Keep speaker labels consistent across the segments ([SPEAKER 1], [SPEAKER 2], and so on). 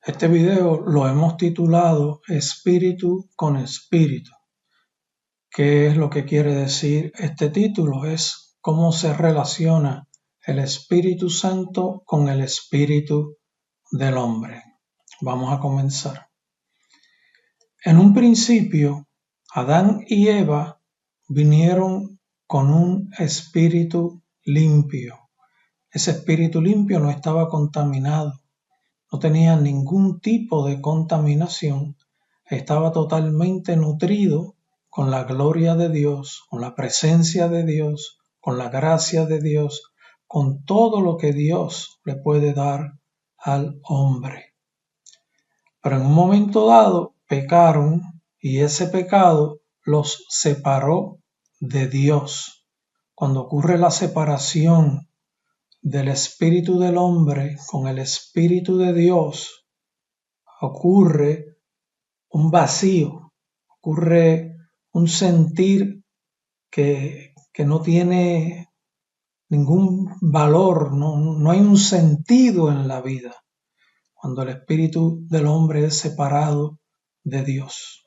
[SPEAKER 1] Este video lo hemos titulado Espíritu con Espíritu. ¿Qué es lo que quiere decir este título? Es cómo se relaciona el Espíritu Santo con el Espíritu del hombre. Vamos a comenzar. En un principio, Adán y Eva vinieron con un espíritu limpio. Ese espíritu limpio no estaba contaminado. No tenía ningún tipo de contaminación, estaba totalmente nutrido con la gloria de Dios, con la presencia de Dios, con la gracia de Dios, con todo lo que Dios le puede dar al hombre. Pero en un momento dado pecaron y ese pecado los separó de Dios. Cuando ocurre la separación del espíritu del hombre con el espíritu de Dios, ocurre un vacío, ocurre un sentir que no tiene ningún valor, no hay un sentido en la vida cuando el espíritu del hombre es separado de Dios.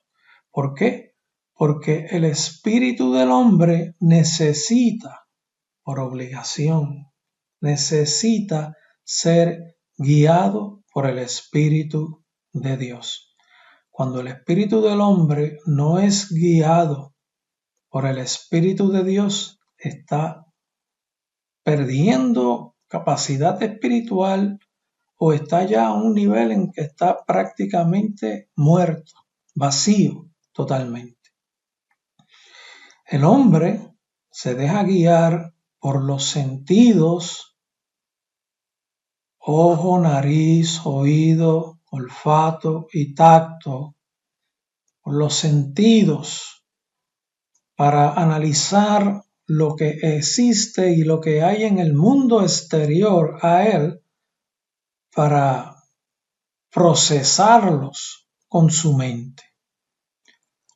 [SPEAKER 1] ¿Por qué? Porque el espíritu del hombre necesita, por obligación, necesita ser guiado por el Espíritu de Dios. Cuando el espíritu del hombre no es guiado por el Espíritu de Dios, está perdiendo capacidad espiritual o está ya a un nivel en que está prácticamente muerto, vacío totalmente. El hombre se deja guiar por los sentidos: ojo, nariz, oído, olfato y tacto, por los sentidos, para analizar lo que existe y lo que hay en el mundo exterior a él, para procesarlos con su mente.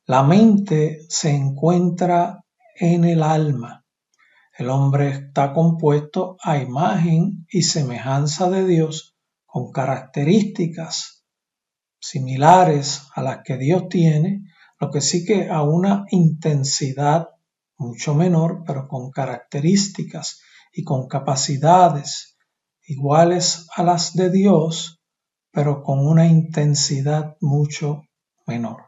[SPEAKER 1] La mente se encuentra en el alma. El hombre está compuesto a imagen y semejanza de Dios, con características similares a las que Dios tiene, lo que sí que a una intensidad mucho menor, pero con características y con capacidades iguales a las de Dios, pero con una intensidad mucho menor.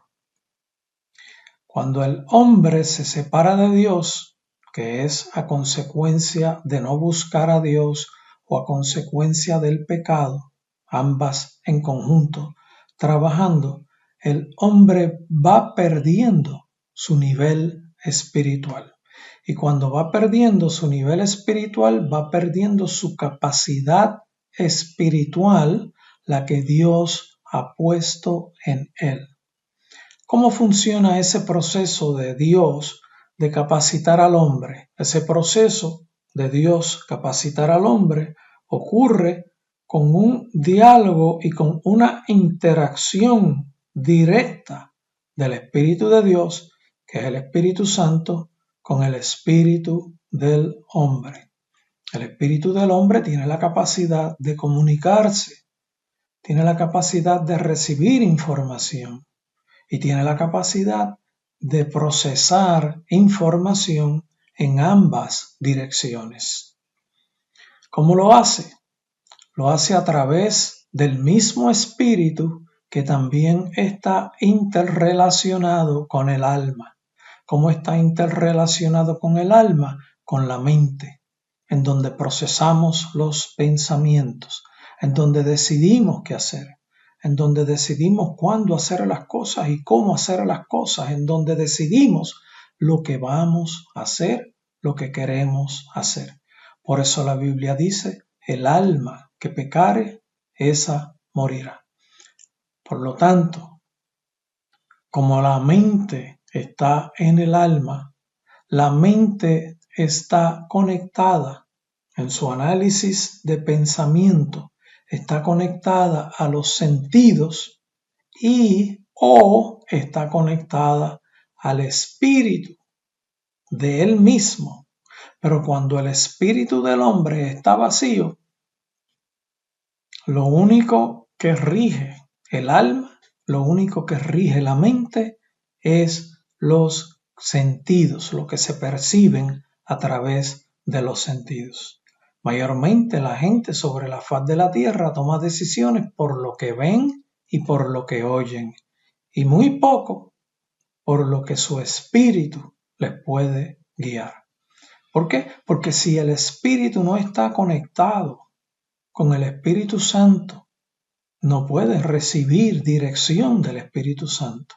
[SPEAKER 1] Cuando el hombre se separa de Dios, que es a consecuencia de no buscar a Dios o a consecuencia del pecado, ambas en conjunto trabajando, el hombre va perdiendo su nivel espiritual. Y cuando va perdiendo su nivel espiritual, va perdiendo su capacidad espiritual, la que Dios ha puesto en él. ¿Cómo funciona ese proceso de Dios de capacitar al hombre? Ese proceso de Dios capacitar al hombre ocurre con un diálogo y con una interacción directa del Espíritu de Dios, que es el Espíritu Santo, con el Espíritu del hombre. El Espíritu del hombre tiene la capacidad de comunicarse, tiene la capacidad de recibir información y tiene la capacidad de procesar información en ambas direcciones. ¿Cómo lo hace? Lo hace a través del mismo espíritu que también está interrelacionado con el alma. ¿Cómo está interrelacionado con el alma? Con la mente, en donde procesamos los pensamientos, en donde decidimos qué hacer, en donde decidimos cuándo hacer las cosas y cómo hacer las cosas, en donde decidimos lo que vamos a hacer, lo que queremos hacer. Por eso la Biblia dice: el alma que pecare, esa morirá. Por lo tanto, como la mente está en el alma, la mente está conectada en su análisis de pensamiento, está conectada a los sentidos o está conectada al espíritu de él mismo. Pero cuando el espíritu del hombre está vacío, lo único que rige el alma, lo único que rige la mente es los sentidos, lo que se perciben a través de los sentidos. Mayormente la gente sobre la faz de la tierra toma decisiones por lo que ven y por lo que oyen, y muy poco por lo que su espíritu les puede guiar. ¿Por qué? Porque si el espíritu no está conectado con el Espíritu Santo, no puede recibir dirección del Espíritu Santo.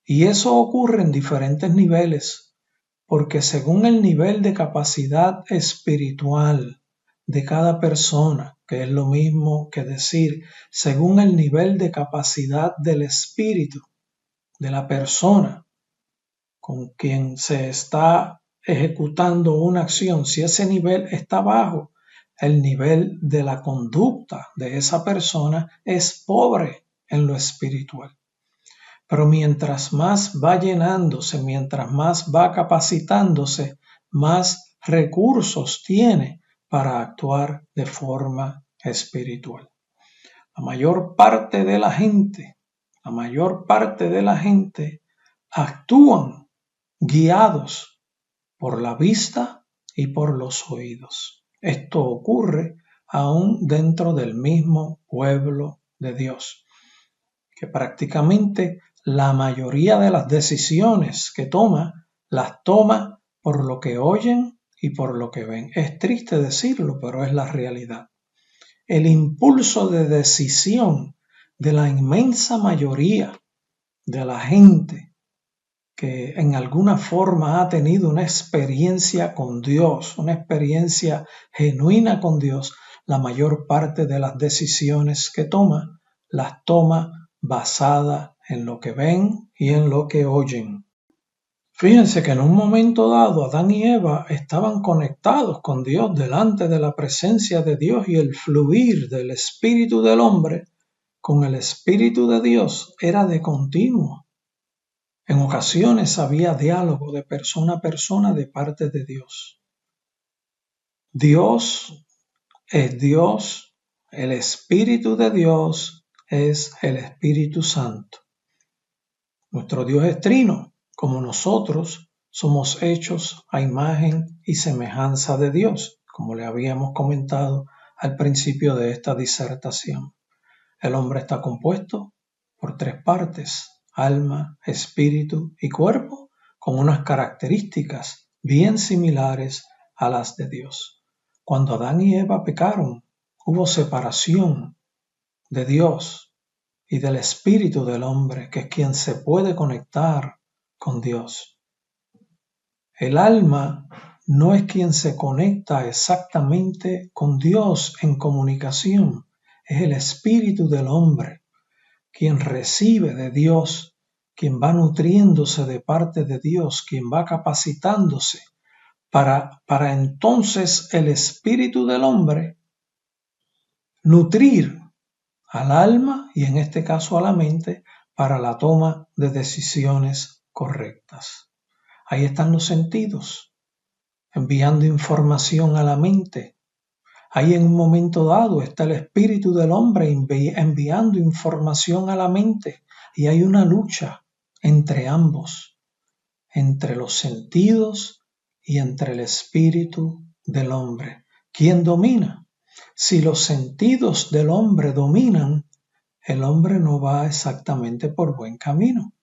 [SPEAKER 1] Y eso ocurre en diferentes niveles, porque según el nivel de capacidad espiritual de cada persona, que es lo mismo que decir, según el nivel de capacidad del espíritu de la persona con quien se está ejecutando una acción, si ese nivel está bajo, el nivel de la conducta de esa persona es pobre en lo espiritual. Pero mientras más va llenándose, mientras más va capacitándose, más recursos tiene para actuar de forma espiritual. La mayor parte de la gente actúan guiados por la vista y por los oídos. Esto ocurre aún dentro del mismo pueblo de Dios, que prácticamente la mayoría de las decisiones que toma, las toma por lo que oyen y por lo que ven. Es triste decirlo, pero es la realidad. El impulso de decisión de la inmensa mayoría de la gente que en alguna forma ha tenido una experiencia con Dios, una experiencia genuina con Dios, la mayor parte de las decisiones que toma, las toma basada en lo que ven y en lo que oyen. Fíjense que en un momento dado Adán y Eva estaban conectados con Dios delante de la presencia de Dios, y el fluir del espíritu del hombre con el espíritu de Dios era de continuo. En ocasiones había diálogo de persona a persona de parte de Dios. Dios es Dios, el Espíritu de Dios es el Espíritu Santo. Nuestro Dios es trino, como nosotros somos hechos a imagen y semejanza de Dios, como le habíamos comentado al principio de esta disertación. El hombre está compuesto por tres partes: alma, espíritu y cuerpo, con unas características bien similares a las de Dios. Cuando Adán y Eva pecaron, hubo separación de Dios y del espíritu del hombre, que es quien se puede conectar con Dios. El alma no es quien se conecta exactamente con Dios en comunicación, es el espíritu del hombre quien recibe de Dios, quien va nutriéndose de parte de Dios, quien va capacitándose para entonces el espíritu del hombre nutrir al alma y en este caso a la mente para la toma de decisiones correctas. Ahí están los sentidos, enviando información a la mente. Ahí en un momento dado está el espíritu del hombre enviando información a la mente, y hay una lucha entre ambos, entre los sentidos y entre el espíritu del hombre. ¿Quién domina? Si los sentidos del hombre dominan, el hombre no va exactamente por buen camino.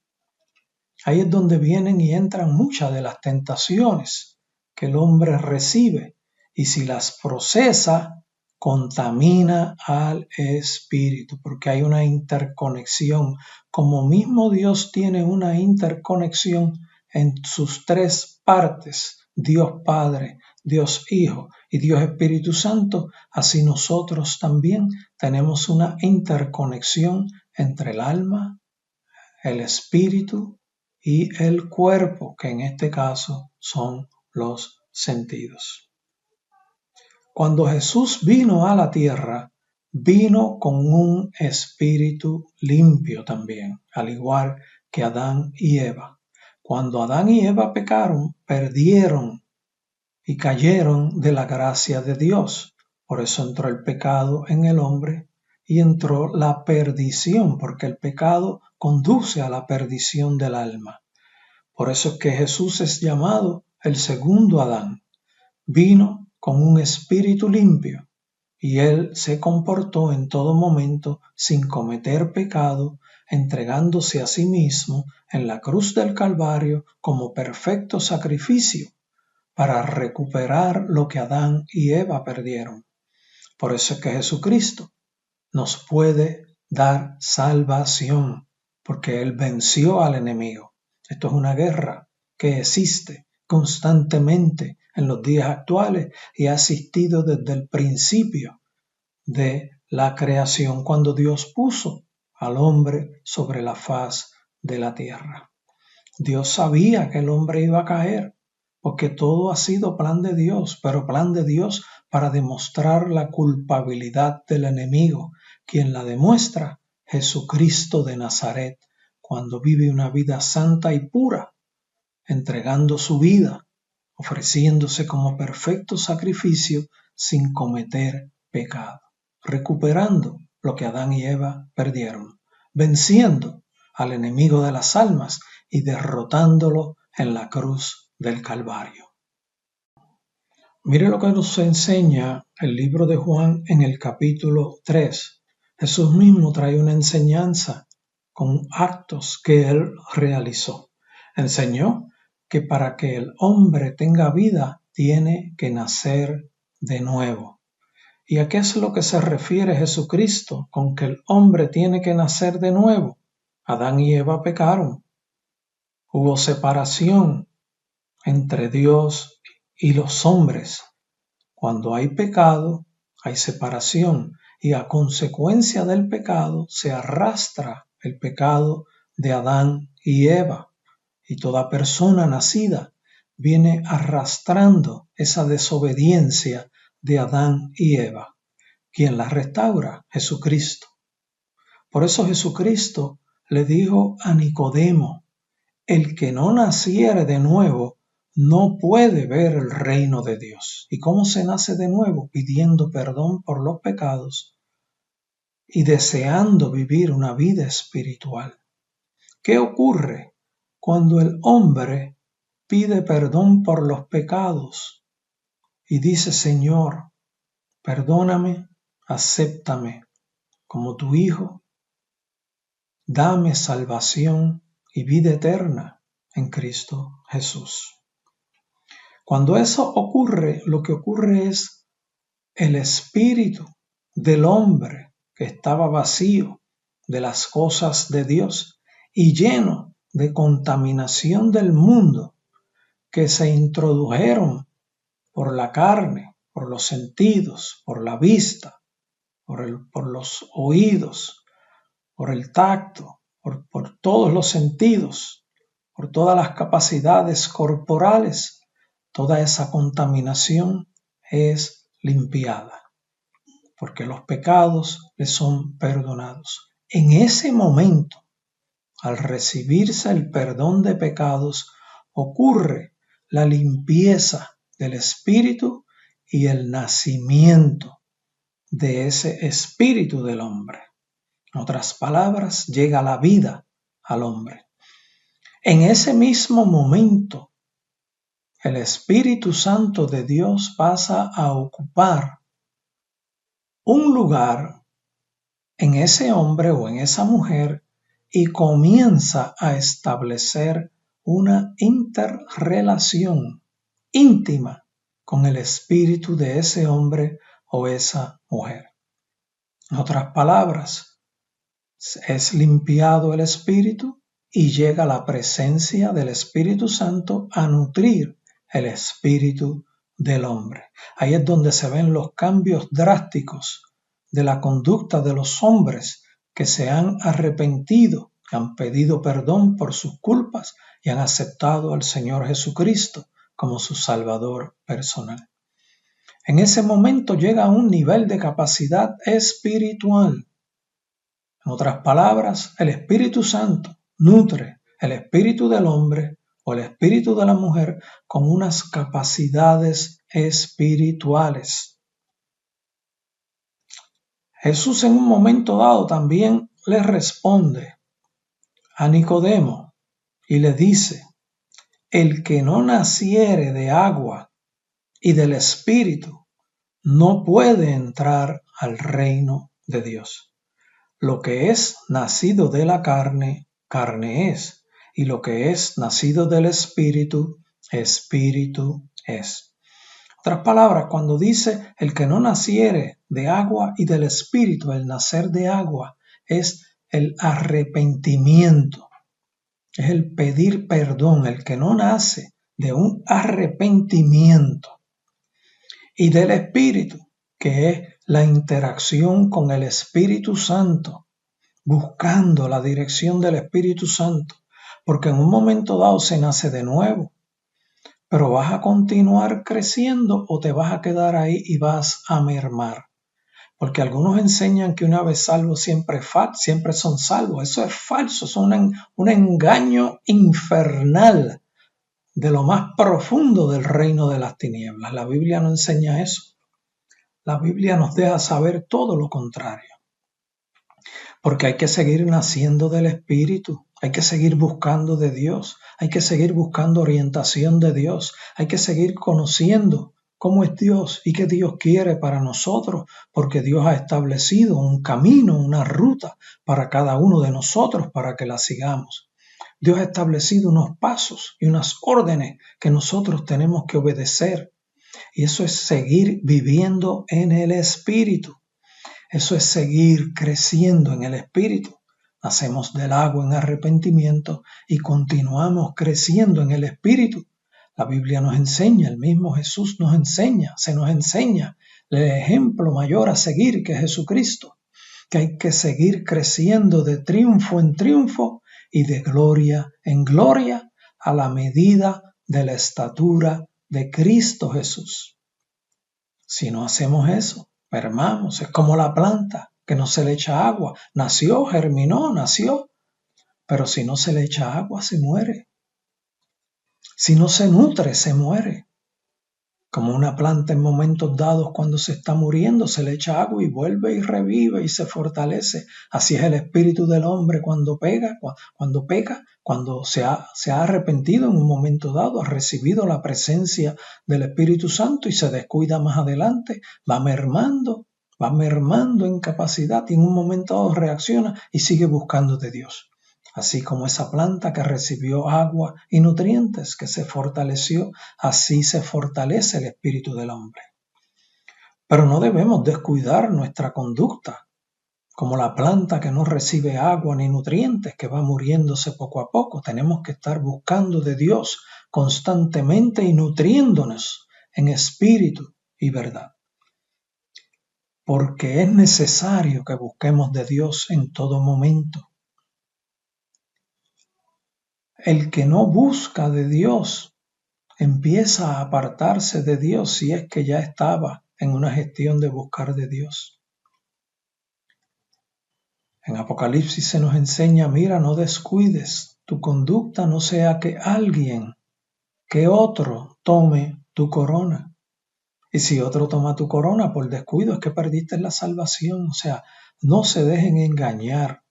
[SPEAKER 1] Ahí es donde vienen y entran muchas de las tentaciones que el hombre recibe, y si las procesa, contamina al espíritu, porque hay una interconexión. Como mismo Dios tiene una interconexión en sus tres partes, Dios Padre, Dios Hijo y Dios Espíritu Santo, así nosotros también tenemos una interconexión entre el alma, el espíritu y el cuerpo, que en este caso son los sentidos. Cuando Jesús vino a la tierra, vino con un espíritu limpio también, al igual que Adán y Eva. Cuando Adán y Eva pecaron, perdieron y cayeron de la gracia de Dios. Por eso entró el pecado en el hombre y entró la perdición, porque el pecado conduce a la perdición del alma. Por eso es que Jesús es llamado el segundo Adán. Vino con un espíritu limpio y él se comportó en todo momento sin cometer pecado, entregándose a sí mismo en la cruz del Calvario como perfecto sacrificio para recuperar lo que Adán y Eva perdieron. Por eso es que Jesucristo nos puede dar salvación, porque Él venció al enemigo. Esto es una guerra que existe constantemente en los días actuales y ha existido desde el principio de la creación, cuando Dios puso al hombre sobre la faz de la tierra. Dios sabía que el hombre iba a caer, porque todo ha sido plan de Dios, pero plan de Dios para demostrar la culpabilidad del enemigo, quien la demuestra Jesucristo de Nazaret, cuando vive una vida santa y pura, entregando su vida, ofreciéndose como perfecto sacrificio sin cometer pecado, recuperando lo que Adán y Eva perdieron, venciendo al enemigo de las almas y derrotándolo en la cruz del Calvario. Mire lo que nos enseña el libro de Juan en el capítulo 3. Jesús mismo trae una enseñanza con actos que él realizó. Enseñó que para que el hombre tenga vida tiene que nacer de nuevo. ¿Y a qué es lo que se refiere Jesucristo con que el hombre tiene que nacer de nuevo? Adán y Eva pecaron. Hubo separación entre Dios y los hombres. Cuando hay pecado, hay separación, y a consecuencia del pecado se arrastra el pecado de Adán y Eva, y toda persona nacida viene arrastrando esa desobediencia de Adán y Eva. ¿Quién la restaura? Jesucristo. Por eso Jesucristo le dijo a Nicodemo: el que no naciere de nuevo no puede ver el reino de Dios. ¿Y cómo se nace de nuevo? Pidiendo perdón por los pecados y deseando vivir una vida espiritual. ¿Qué ocurre cuando el hombre pide perdón por los pecados y dice: Señor, perdóname, acéptame como tu Hijo, dame salvación y vida eterna en Cristo Jesús? Cuando eso ocurre, lo que ocurre es el espíritu del hombre que estaba vacío de las cosas de Dios y lleno de contaminación del mundo, que se introdujeron por la carne, por los sentidos, por la vista, por los oídos, por el tacto, por todos los sentidos, por todas las capacidades corporales. Toda esa contaminación es limpiada, porque los pecados le son perdonados. En ese momento, al recibirse el perdón de pecados, ocurre la limpieza del espíritu y el nacimiento de ese espíritu del hombre. En otras palabras, llega la vida al hombre. En ese mismo momento, el Espíritu Santo de Dios pasa a ocupar un lugar en ese hombre o en esa mujer y comienza a establecer una interrelación íntima con el espíritu de ese hombre o esa mujer. En otras palabras, es limpiado el espíritu y llega la presencia del Espíritu Santo a nutrir el espíritu del hombre. Ahí es donde se ven los cambios drásticos de la conducta de los hombres que se han arrepentido, que han pedido perdón por sus culpas y han aceptado al Señor Jesucristo como su Salvador personal. En ese momento llega a un nivel de capacidad espiritual. En otras palabras, el Espíritu Santo nutre el espíritu del hombre o el espíritu de la mujer con unas capacidades espirituales. Jesús en un momento dado también le responde a Nicodemo y le dice: el que no naciere de agua y del Espíritu no puede entrar al reino de Dios. Lo que es nacido de la carne, carne es, y lo que es nacido del Espíritu, Espíritu es. Otras palabras, cuando dice el que no naciere de agua y del Espíritu, el nacer de agua es el arrepentimiento, es el pedir perdón, el que no nace de un arrepentimiento, y del Espíritu, que es la interacción con el Espíritu Santo, buscando la dirección del Espíritu Santo, porque en un momento dado se nace de nuevo, pero vas a continuar creciendo o te vas a quedar ahí y vas a mermar. Porque algunos enseñan que una vez salvos siempre son salvos. Eso es falso, es un engaño infernal de lo más profundo del reino de las tinieblas. La Biblia no enseña eso. La Biblia nos deja saber todo lo contrario. Porque hay que seguir naciendo del Espíritu, hay que seguir buscando de Dios, hay que seguir buscando orientación de Dios, hay que seguir conociendo cómo es Dios y qué Dios quiere para nosotros, porque Dios ha establecido un camino, una ruta para cada uno de nosotros para que la sigamos. Dios ha establecido unos pasos y unas órdenes que nosotros tenemos que obedecer, y eso es seguir viviendo en el Espíritu. Eso es seguir creciendo en el Espíritu. Nacemos del agua en arrepentimiento y continuamos creciendo en el Espíritu. La Biblia nos enseña, el mismo Jesús nos enseña, se nos enseña el ejemplo mayor a seguir, que es Jesucristo, que hay que seguir creciendo de triunfo en triunfo y de gloria en gloria a la medida de la estatura de Cristo Jesús. Si no hacemos eso, mermamos. Es como la planta que no se le echa agua. Nació, germinó, nació, pero si no se le echa agua, se muere. Si no se nutre, se muere. Como una planta en momentos dados cuando se está muriendo, se le echa agua y vuelve y revive y se fortalece. Así es el espíritu del hombre cuando peca, cuando se ha arrepentido en un momento dado, ha recibido la presencia del Espíritu Santo y se descuida más adelante, va mermando en capacidad y en un momento dado reacciona y sigue buscando de Dios. Así como esa planta que recibió agua y nutrientes, que se fortaleció, así se fortalece el espíritu del hombre. Pero no debemos descuidar nuestra conducta, como la planta que no recibe agua ni nutrientes, que va muriéndose poco a poco. Tenemos que estar buscando de Dios constantemente y nutriéndonos en espíritu y verdad. Porque es necesario que busquemos de Dios en todo momento. El que no busca de Dios empieza a apartarse de Dios si es que ya estaba en una gestión de buscar de Dios. En Apocalipsis se nos enseña, mira, no descuides tu conducta, no sea que alguien, que otro tome tu corona. Y si otro toma tu corona por descuido es que perdiste la salvación. O sea, no se dejen engañar,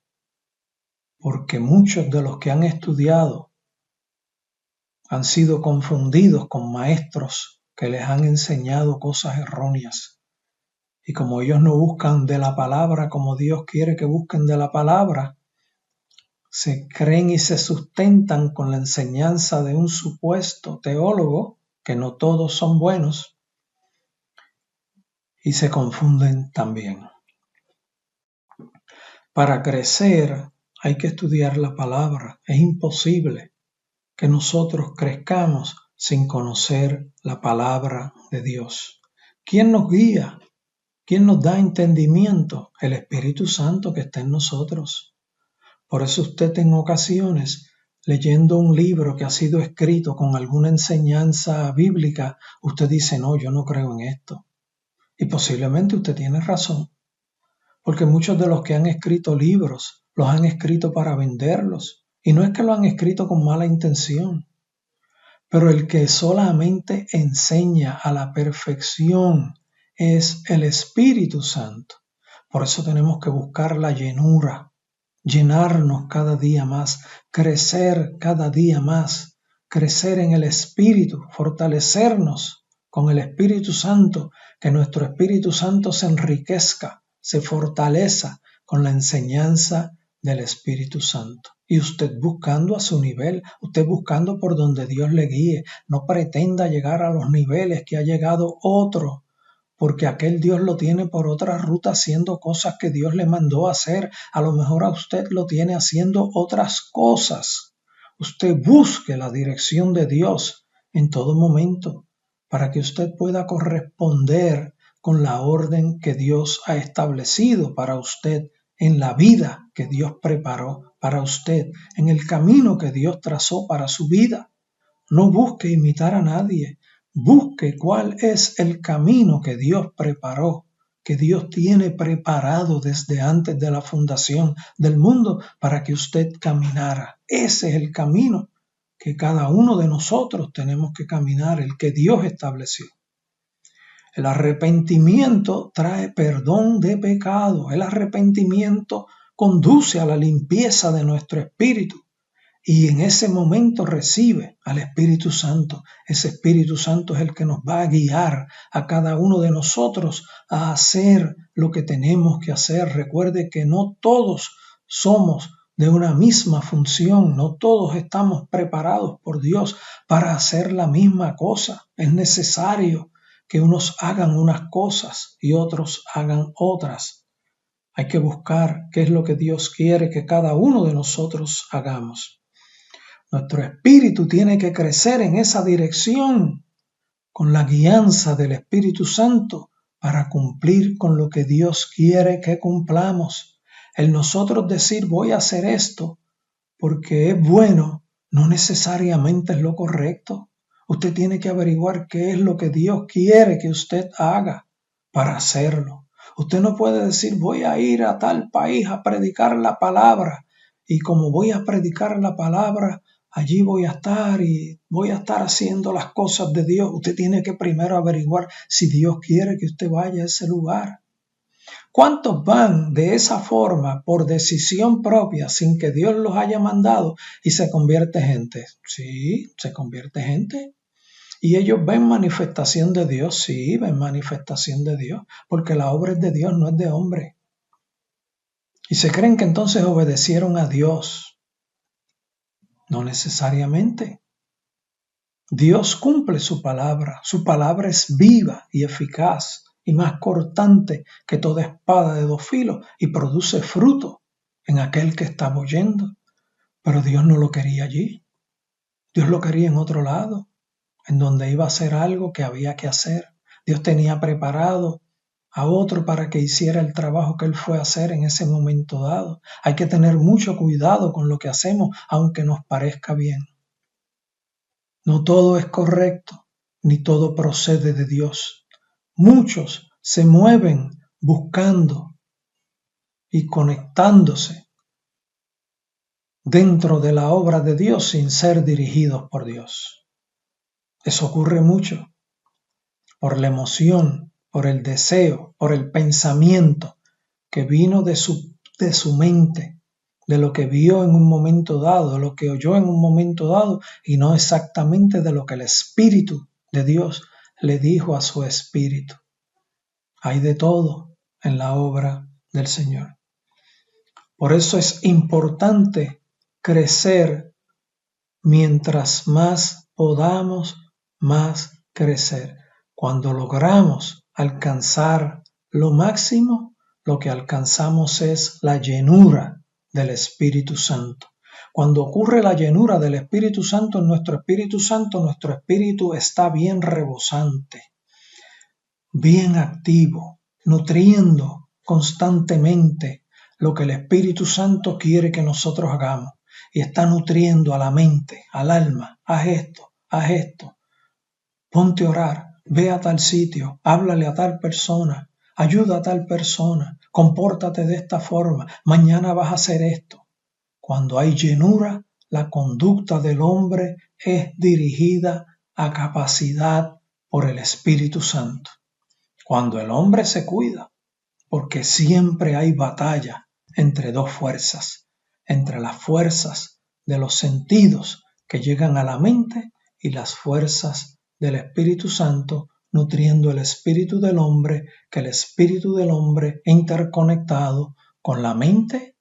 [SPEAKER 1] porque muchos de los que han estudiado han sido confundidos con maestros que les han enseñado cosas erróneas. Y como ellos no buscan de la palabra como Dios quiere que busquen de la palabra, se creen y se sustentan con la enseñanza de un supuesto teólogo, que no todos son buenos, y se confunden también. Para crecer hay que estudiar la palabra. Es imposible que nosotros crezcamos sin conocer la palabra de Dios. ¿Quién nos guía? ¿Quién nos da entendimiento? El Espíritu Santo que está en nosotros. Por eso usted en ocasiones, leyendo un libro que ha sido escrito con alguna enseñanza bíblica, usted dice, no, yo no creo en esto. Y posiblemente usted tiene razón, porque muchos de los que han escrito libros los han escrito para venderlos, y no es que lo han escrito con mala intención, pero el que solamente enseña a la perfección es el Espíritu Santo, Por eso tenemos que buscar la llenura, llenarnos cada día más, crecer cada día más, crecer en el Espíritu, fortalecernos con el Espíritu Santo, que nuestro Espíritu Santo se enriquezca, se fortaleza con la enseñanza del Espíritu Santo. Y usted buscando a su nivel, usted buscando por donde Dios le guíe, no pretenda llegar a los niveles que ha llegado otro, porque aquel Dios lo tiene por otra ruta haciendo cosas que Dios le mandó a hacer. A lo mejor a usted lo tiene haciendo otras cosas. Usted busque la dirección de Dios en todo momento para que usted pueda corresponder con la orden que Dios ha establecido para usted en la vida que Dios preparó para usted, en el camino que Dios trazó para su vida. No busque imitar a nadie. Busque cuál es el camino que Dios preparó, que Dios tiene preparado desde antes de la fundación del mundo para que usted caminara. Ese es el camino que cada uno de nosotros tenemos que caminar, el que Dios estableció. El arrepentimiento trae perdón de pecado. El arrepentimiento conduce a la limpieza de nuestro espíritu. Y en ese momento recibe al Espíritu Santo. Ese Espíritu Santo es el que nos va a guiar a cada uno de nosotros a hacer lo que tenemos que hacer. Recuerde que no todos somos de una misma función, no todos estamos preparados por Dios para hacer la misma cosa. Es necesario que unos hagan unas cosas y otros hagan otras. Hay que buscar qué es lo que Dios quiere que cada uno de nosotros hagamos. Nuestro espíritu tiene que crecer en esa dirección con la guianza del Espíritu Santo para cumplir con lo que Dios quiere que cumplamos. El nosotros decir voy a hacer esto porque es bueno no necesariamente es lo correcto. Usted tiene que averiguar qué es lo que Dios quiere que usted haga para hacerlo. Usted no puede decir voy a ir a tal país a predicar la palabra y como voy a predicar la palabra allí voy a estar y voy a estar haciendo las cosas de Dios. Usted tiene que primero averiguar si Dios quiere que usted vaya a ese lugar. ¿Cuántos van de esa forma por decisión propia sin que Dios los haya mandado y se convierte gente? Sí, se convierte gente. ¿Y ellos ven manifestación de Dios? Sí, ven manifestación de Dios, porque la obra es de Dios, no es de hombre. Y se creen que entonces obedecieron a Dios. No necesariamente. Dios cumple su palabra es viva y eficaz y más cortante que toda espada de dos filos y produce fruto en aquel que está oyendo. Pero Dios no lo quería allí. Dios lo quería en otro lado, en donde iba a hacer algo que había que hacer. Dios tenía preparado a otro para que hiciera el trabajo que él fue a hacer en ese momento dado. Hay que tener mucho cuidado con lo que hacemos, aunque nos parezca bien. No todo es correcto, ni todo procede de Dios. Muchos se mueven buscando y conectándose dentro de la obra de Dios sin ser dirigidos por Dios. Eso ocurre mucho por la emoción, por el deseo, por el pensamiento que vino de su mente, de lo que vio en un momento dado, de lo que oyó en un momento dado, y no exactamente de lo que el Espíritu de Dios le dijo a su espíritu. Hay de todo en la obra del Señor. Por eso es importante crecer mientras más podamos, más crecer. Cuando logramos alcanzar lo máximo, lo que alcanzamos es la llenura del Espíritu Santo. Cuando ocurre la llenura del Espíritu Santo en nuestro espíritu está bien rebosante, bien activo, nutriendo constantemente lo que el Espíritu Santo quiere que nosotros hagamos. Y está nutriendo a la mente, al alma. Haz esto. Ponte a orar, ve a tal sitio, háblale a tal persona, ayuda a tal persona, compórtate de esta forma, mañana vas a hacer esto. Cuando hay llenura, la conducta del hombre es dirigida a capacidad por el Espíritu Santo. Cuando el hombre se cuida, porque siempre hay batalla entre dos fuerzas, entre las fuerzas de los sentidos que llegan a la mente y las fuerzas del Espíritu Santo nutriendo el espíritu del hombre, que el espíritu del hombre interconectado con la mente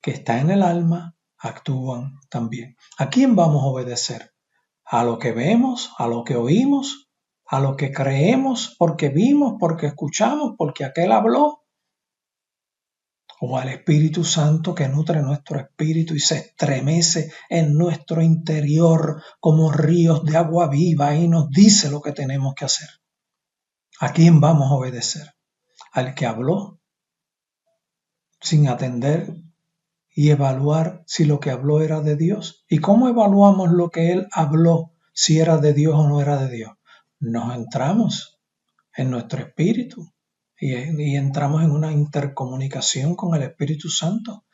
[SPEAKER 1] que está en el alma actúan también. ¿A quién vamos a obedecer? ¿A lo que vemos? ¿A lo que oímos? ¿A lo que creemos porque vimos, porque escuchamos, porque aquel habló? ¿O al Espíritu Santo que nutre nuestro espíritu y se estremece en nuestro interior como ríos de agua viva y nos dice lo que tenemos que hacer? ¿A quién vamos a obedecer? ¿Al que habló sin atender y evaluar si lo que habló era de Dios? ¿Y cómo evaluamos lo que él habló, si era de Dios o no era de Dios? Nos entramos en nuestro espíritu y entramos en una intercomunicación con el Espíritu Santo.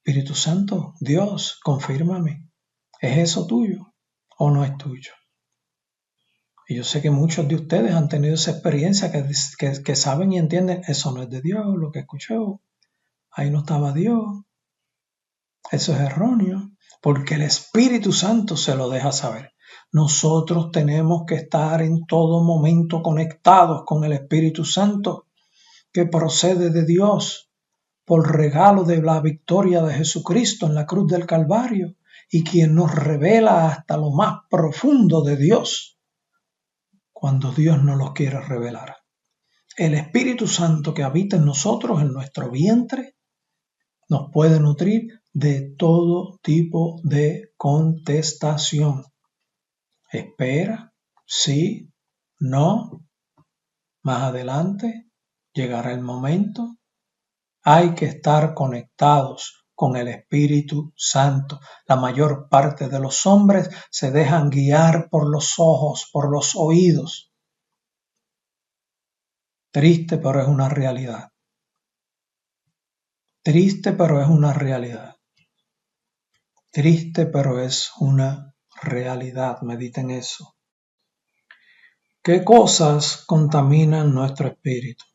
[SPEAKER 1] Espíritu Santo, Dios, confírmame, ¿es eso tuyo o no es tuyo? Y yo sé que muchos de ustedes han tenido esa experiencia que saben y entienden, eso no es de Dios, lo que escuchó, ahí no estaba Dios. Eso es erróneo, porque el Espíritu Santo se lo deja saber. Nosotros tenemos que estar en todo momento conectados con el Espíritu Santo, que procede de Dios por regalo de la victoria de Jesucristo en la cruz del Calvario, y quien nos revela hasta lo más profundo de Dios, cuando Dios nos lo quiere revelar. El Espíritu Santo que habita en nosotros, en nuestro vientre, nos puede nutrir de todo tipo de contestación. Espera, sí, no, más adelante llegará el momento. Hay que estar conectados con el Espíritu Santo. La mayor parte de los hombres se dejan guiar por los ojos, por los oídos. Triste, pero es una realidad. Triste, pero es una realidad. Triste, pero es una realidad. Mediten eso. ¿Qué cosas contaminan nuestro espíritu?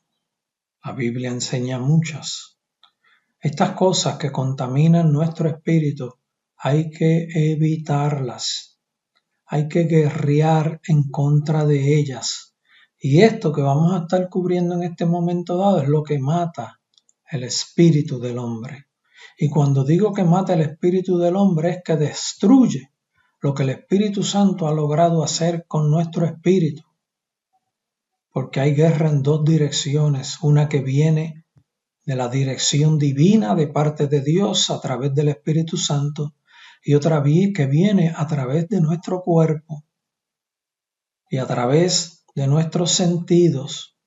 [SPEAKER 1] La Biblia enseña muchas. Estas cosas que contaminan nuestro espíritu hay que evitarlas. Hay que guerrear en contra de ellas. Y esto que vamos a estar cubriendo en este momento dado es lo que mata el espíritu del hombre. Y cuando digo que mata el espíritu del hombre es que destruye lo que el Espíritu Santo ha logrado hacer con nuestro espíritu. Porque hay guerra en dos direcciones, una que viene de la dirección divina de parte de Dios a través del Espíritu Santo y otra que viene a través de nuestro cuerpo y a través de nuestros sentidos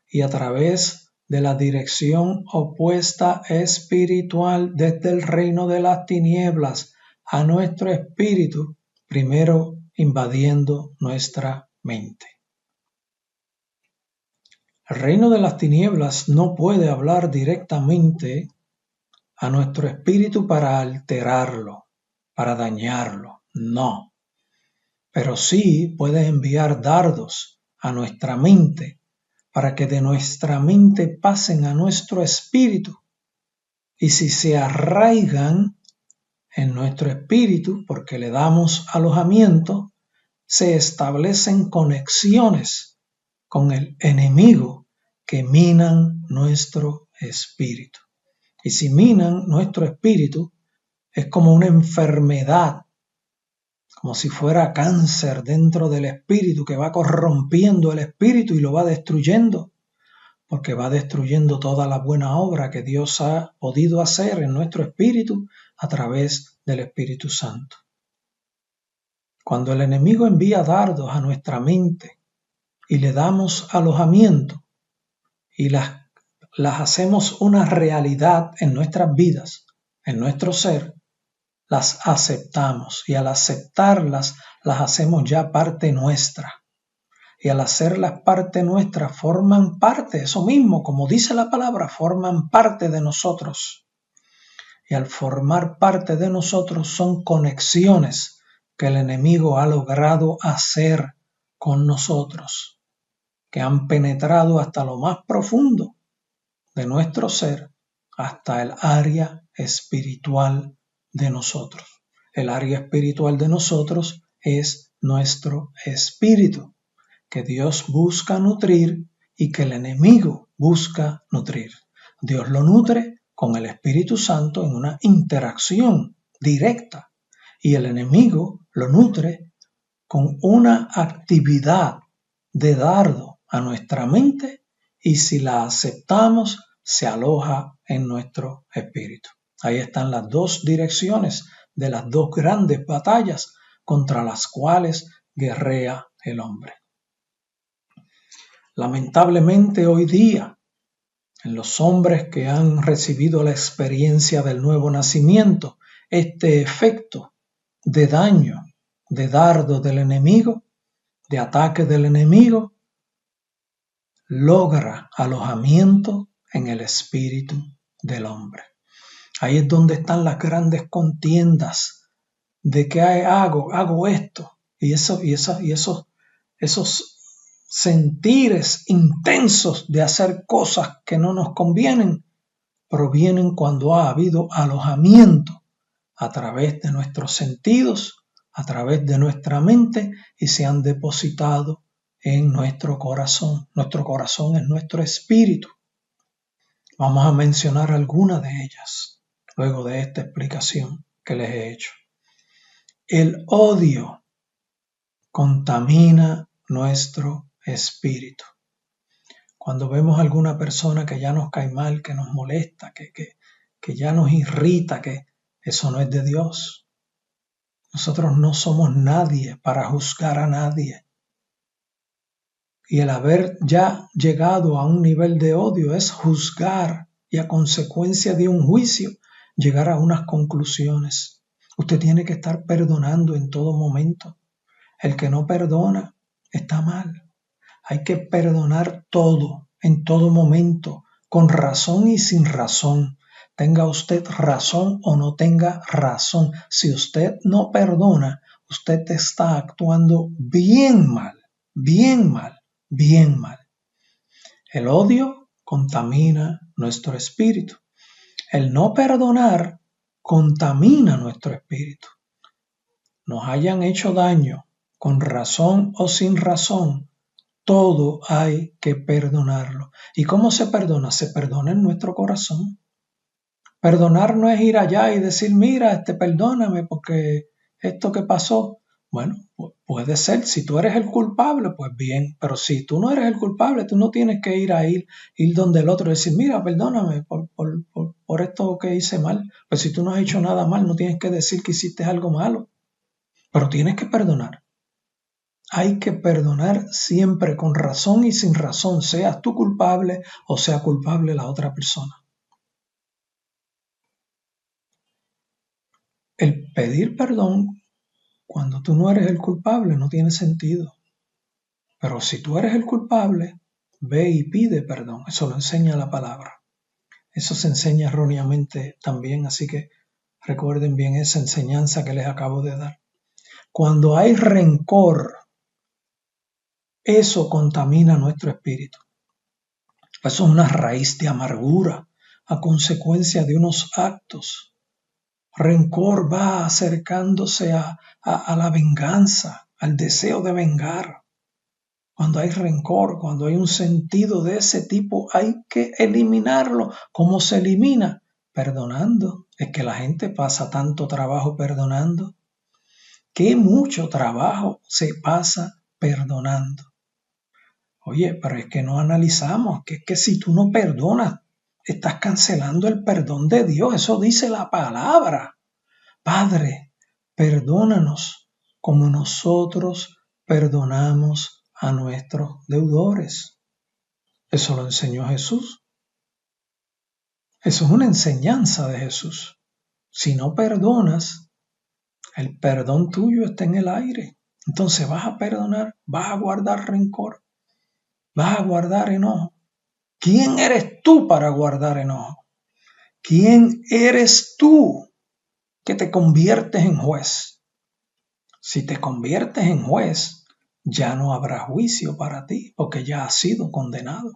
[SPEAKER 1] y a través de la dirección opuesta espiritual desde el reino de las tinieblas a nuestro espíritu, primero invadiendo nuestra mente. El reino de las tinieblas no puede hablar directamente a nuestro espíritu para alterarlo, para dañarlo, no. Pero sí puede enviar dardos a nuestra mente para que de nuestra mente pasen a nuestro espíritu. Y si se arraigan en nuestro espíritu, porque le damos alojamiento, se establecen conexiones con el enemigo que minan nuestro espíritu. Y si minan nuestro espíritu, es como una enfermedad, como si fuera cáncer dentro del espíritu que va corrompiendo el espíritu y lo va destruyendo, porque va destruyendo toda la buena obra que Dios ha podido hacer en nuestro espíritu a través del Espíritu Santo. Cuando el enemigo envía dardos a nuestra mente y le damos alojamiento y las hacemos una realidad en nuestras vidas, en nuestro ser, las aceptamos y al aceptarlas las hacemos ya parte nuestra. Y al hacerlas parte nuestra forman parte, eso mismo, como dice la palabra, forman parte de nosotros. Y al formar parte de nosotros son conexiones que el enemigo ha logrado hacer con nosotros, que han penetrado hasta lo más profundo de nuestro ser hasta el área espiritual de nosotros. El área espiritual de nosotros es nuestro espíritu, que Dios busca nutrir y que el enemigo busca nutrir. Dios lo nutre con el Espíritu Santo en una interacción directa y el enemigo lo nutre con una actividad de dardo a nuestra mente y si la aceptamos se aloja en nuestro espíritu. Ahí están las dos direcciones de las dos grandes batallas contra las cuales guerrea el hombre. Lamentablemente hoy día, en los hombres que han recibido la experiencia del nuevo nacimiento, este efecto de daño, de dardo del enemigo, de ataque del enemigo, logra alojamiento en el espíritu del hombre. Ahí es donde están las grandes contiendas de que hago esto y esos sentires intensos de hacer cosas que no nos convienen provienen cuando ha habido alojamiento a través de nuestros sentidos, a través de nuestra mente y se han depositado en nuestro corazón. Nuestro corazón es nuestro espíritu. Vamos a mencionar algunas de ellas luego de esta explicación que les he hecho. El odio contamina nuestro espíritu. Cuando vemos a alguna persona que ya nos cae mal, que nos molesta, que ya nos irrita, que eso no es de Dios. Nosotros no somos nadie para juzgar a nadie. Y el haber ya llegado a un nivel de odio es juzgar y a consecuencia de un juicio llegar a unas conclusiones. Usted tiene que estar perdonando en todo momento. El que no perdona está mal. Hay que perdonar todo, en todo momento, con razón y sin razón. Tenga usted razón o no tenga razón. Si usted no perdona, usted está actuando bien mal, bien mal, bien mal. El odio contamina nuestro espíritu. El no perdonar contamina nuestro espíritu. Nos hayan hecho daño, con razón o sin razón, todo hay que perdonarlo. ¿Y cómo se perdona? Se perdona en nuestro corazón. Perdonar no es ir allá y decir, mira, perdóname porque esto que pasó. Bueno, puede ser, si tú eres el culpable, pues bien, pero si tú no eres el culpable, tú no tienes que ir donde el otro y decir, mira, perdóname por esto que hice mal. Pues si tú no has hecho nada mal, no tienes que decir que hiciste algo malo, pero tienes que perdonar. Hay que perdonar siempre con razón y sin razón, seas tú culpable o sea culpable la otra persona. El pedir perdón cuando tú no eres el culpable no tiene sentido. Pero si tú eres el culpable, ve y pide perdón. Eso lo enseña la palabra. Eso se enseña erróneamente también, así que recuerden bien esa enseñanza que les acabo de dar. Cuando hay rencor, eso contamina nuestro espíritu. Eso es una raíz de amargura a consecuencia de unos actos. Rencor va acercándose a la venganza, al deseo de vengar. Cuando hay rencor, cuando hay un sentido de ese tipo, hay que eliminarlo. ¿Cómo se elimina? Perdonando. Es que la gente pasa tanto trabajo perdonando. Qué mucho trabajo se pasa perdonando. Oye, pero es que no analizamos, que es que si tú no perdonas, estás cancelando el perdón de Dios. Eso dice la palabra. Padre, perdónanos como nosotros perdonamos a nuestros deudores. Eso lo enseñó Jesús. Eso es una enseñanza de Jesús. Si no perdonas, el perdón tuyo está en el aire. Entonces vas a perdonar, vas a guardar rencor, vas a guardar enojo. ¿Quién eres tú para guardar enojo? ¿Quién eres tú que te conviertes en juez? Si te conviertes en juez, ya no habrá juicio para ti porque ya has sido condenado.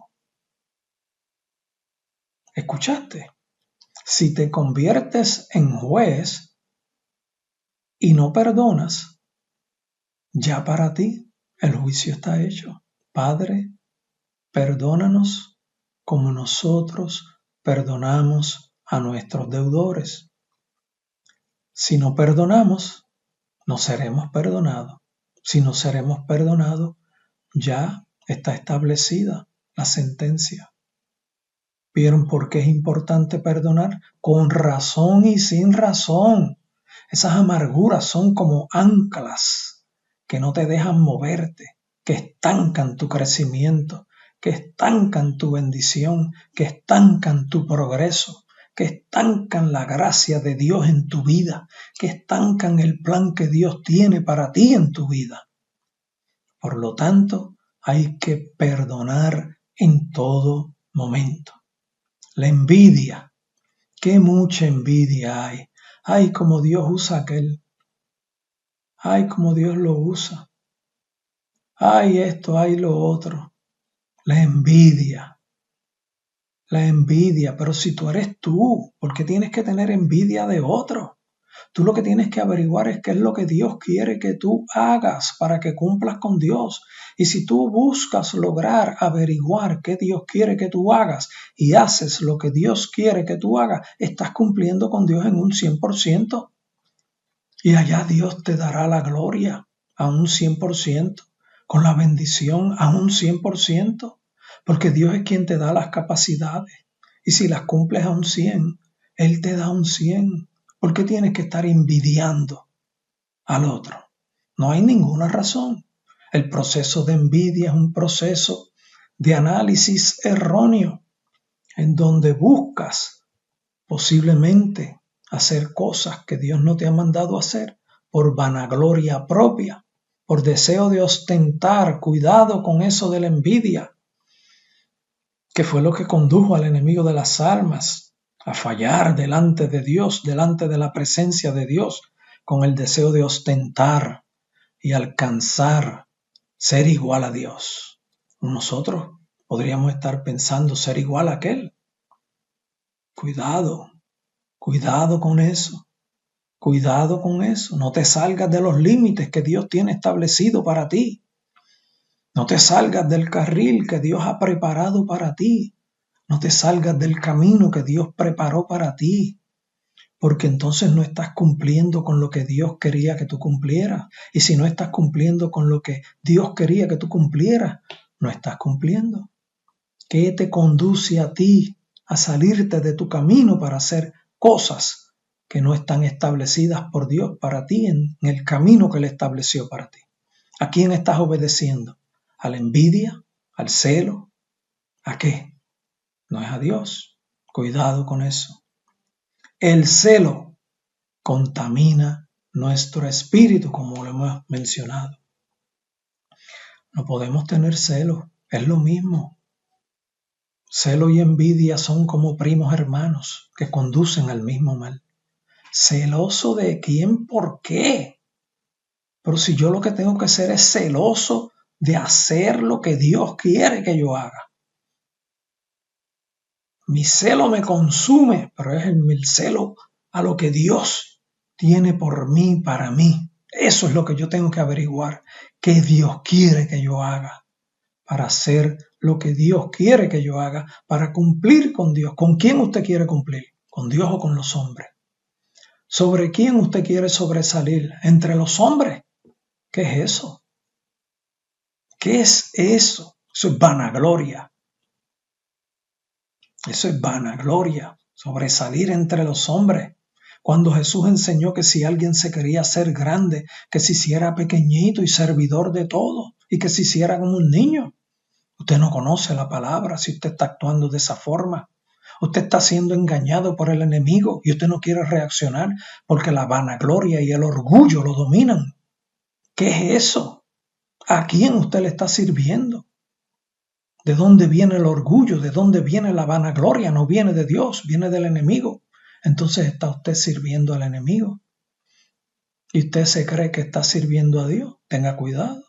[SPEAKER 1] ¿Escuchaste? Si te conviertes en juez y no perdonas, ya para ti el juicio está hecho. Padre, perdónanos como nosotros perdonamos a nuestros deudores. Si no perdonamos, no seremos perdonados. Si no seremos perdonados, ya está establecida la sentencia. ¿Vieron por qué es importante perdonar? Con razón y sin razón. Esas amarguras son como anclas que no te dejan moverte, que estancan tu crecimiento, que estancan tu bendición, que estancan tu progreso, que estancan la gracia de Dios en tu vida, que estancan el plan que Dios tiene para ti en tu vida. Por lo tanto, hay que perdonar en todo momento. La envidia, qué mucha envidia hay. Ay, como Dios usa aquel. Ay, como Dios lo usa. Ay, esto, ay, lo otro. La envidia. La envidia, pero si tú eres tú, ¿por qué tienes que tener envidia de otro? Tú lo que tienes que averiguar es qué es lo que Dios quiere que tú hagas para que cumplas con Dios. Y si tú buscas lograr averiguar qué Dios quiere que tú hagas y haces lo que Dios quiere que tú hagas, estás cumpliendo con Dios en un 100%. Y allá Dios te dará la gloria a un 100%, con la bendición a un 100%, porque Dios es quien te da las capacidades. Y si las cumples a un 100, Él te da un 100. ¿Por qué tienes que estar envidiando al otro? No hay ninguna razón. El proceso de envidia es un proceso de análisis erróneo, en donde buscas posiblemente hacer cosas que Dios no te ha mandado hacer por vanagloria propia, por deseo de ostentar. Cuidado con eso de la envidia, que fue lo que condujo al enemigo de las almas a fallar delante de Dios, delante de la presencia de Dios, con el deseo de ostentar y alcanzar ser igual a Dios. Nosotros podríamos estar pensando ser igual a aquel. Cuidado, cuidado con eso. Cuidado con eso. No te salgas de los límites que Dios tiene establecido para ti. No te salgas del carril que Dios ha preparado para ti. No te salgas del camino que Dios preparó para ti, porque entonces no estás cumpliendo con lo que Dios quería que tú cumplieras. Y si no estás cumpliendo con lo que Dios quería que tú cumplieras, no estás cumpliendo. ¿Qué te conduce a ti a salirte de tu camino para hacer cosas que no están establecidas por Dios para ti en el camino que Él estableció para ti? ¿A quién estás obedeciendo? ¿A la envidia? ¿Al celo? ¿A qué? No es a Dios. Cuidado con eso. El celo contamina nuestro espíritu, como lo hemos mencionado. No podemos tener celo, es lo mismo. Celo y envidia son como primos hermanos que conducen al mismo mal. ¿Celoso de quién? ¿Por qué? Pero si yo lo que tengo que ser es celoso de hacer lo que Dios quiere que yo haga. Mi celo me consume, pero es el celo a lo que Dios tiene por mí, para mí. Eso es lo que yo tengo que averiguar. ¿Qué Dios quiere que yo haga? Para hacer lo que Dios quiere que yo haga, para cumplir con Dios. ¿Con quién usted quiere cumplir? ¿Con Dios o con los hombres? ¿Sobre quién usted quiere sobresalir? ¿Entre los hombres? ¿Qué es eso? ¿Qué es eso? Eso es vanagloria. Eso es vanagloria, sobresalir entre los hombres. Cuando Jesús enseñó que si alguien se quería hacer grande, que se hiciera pequeñito y servidor de todo, y que se hiciera como un niño. Usted no conoce la palabra si usted está actuando de esa forma. Usted está siendo engañado por el enemigo y usted no quiere reaccionar porque la vanagloria y el orgullo lo dominan. ¿Qué es eso? ¿A quién usted le está sirviendo? ¿De dónde viene el orgullo? ¿De dónde viene la vanagloria? No viene de Dios, viene del enemigo. Entonces está usted sirviendo al enemigo. ¿Y usted se cree que está sirviendo a Dios? Tenga cuidado.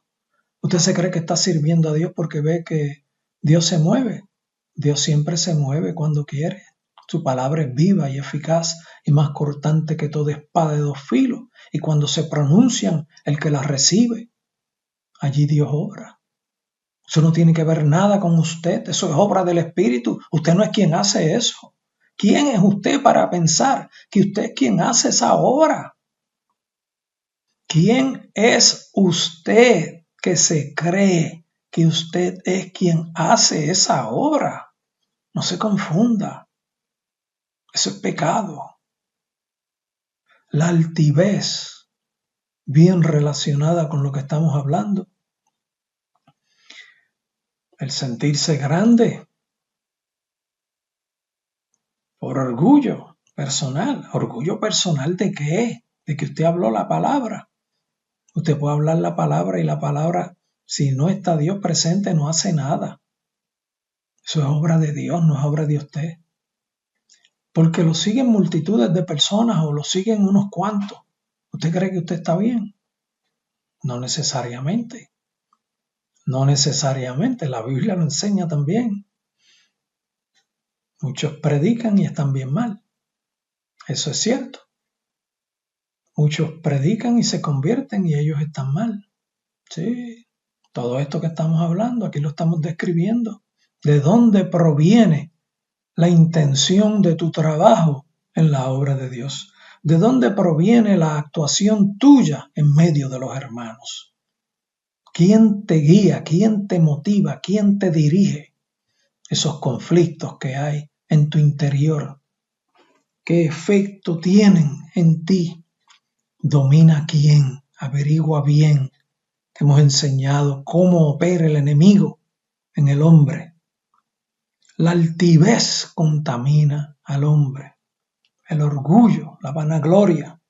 [SPEAKER 1] Usted se cree que está sirviendo a Dios porque ve que Dios se mueve. Dios siempre se mueve cuando quiere. Su palabra es viva y eficaz y más cortante que toda espada de dos filos. Y cuando se pronuncian, el que las recibe, allí Dios obra. Eso no tiene que ver nada con usted. Eso es obra del Espíritu. Usted no es quien hace eso. ¿Quién es usted para pensar que usted es quien hace esa obra? ¿Quién es usted que se cree que usted es quien hace esa obra? No se confunda. Eso es pecado. La altivez, bien relacionada con lo que estamos hablando. El sentirse grande por orgullo personal. ¿Orgullo personal de qué? De que usted habló la palabra. Usted puede hablar la palabra y la palabra, si no está Dios presente, no hace nada. Eso es obra de Dios, no es obra de usted. Porque lo siguen multitudes de personas o lo siguen unos cuantos. ¿Usted cree que usted está bien? No necesariamente. No necesariamente. La Biblia lo enseña también. Muchos predican y están bien mal. Eso es cierto. Muchos predican y se convierten y ellos están mal. Sí, todo esto que estamos hablando, aquí lo estamos describiendo. ¿De dónde proviene la intención de tu trabajo en la obra de Dios? ¿De dónde proviene la actuación tuya en medio de los hermanos? ¿Quién te guía? ¿Quién te motiva? ¿Quién te dirige esos conflictos que hay en tu interior? ¿Qué efecto tienen en ti? Domina quién, averigua bien. Te hemos enseñado cómo opera el enemigo en el hombre. La altivez contamina al hombre. El orgullo, la vanagloria,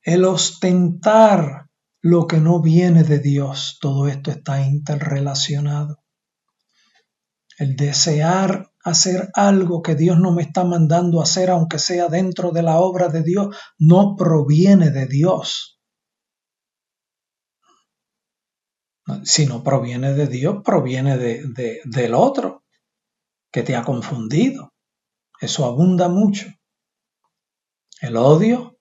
[SPEAKER 1] el ostentar lo que no viene de Dios, todo esto está interrelacionado. El desear hacer algo que Dios no me está mandando a hacer, aunque sea dentro de la obra de Dios, no proviene de Dios. Si no proviene de Dios, proviene del otro que te ha confundido. Eso abunda mucho. El odio,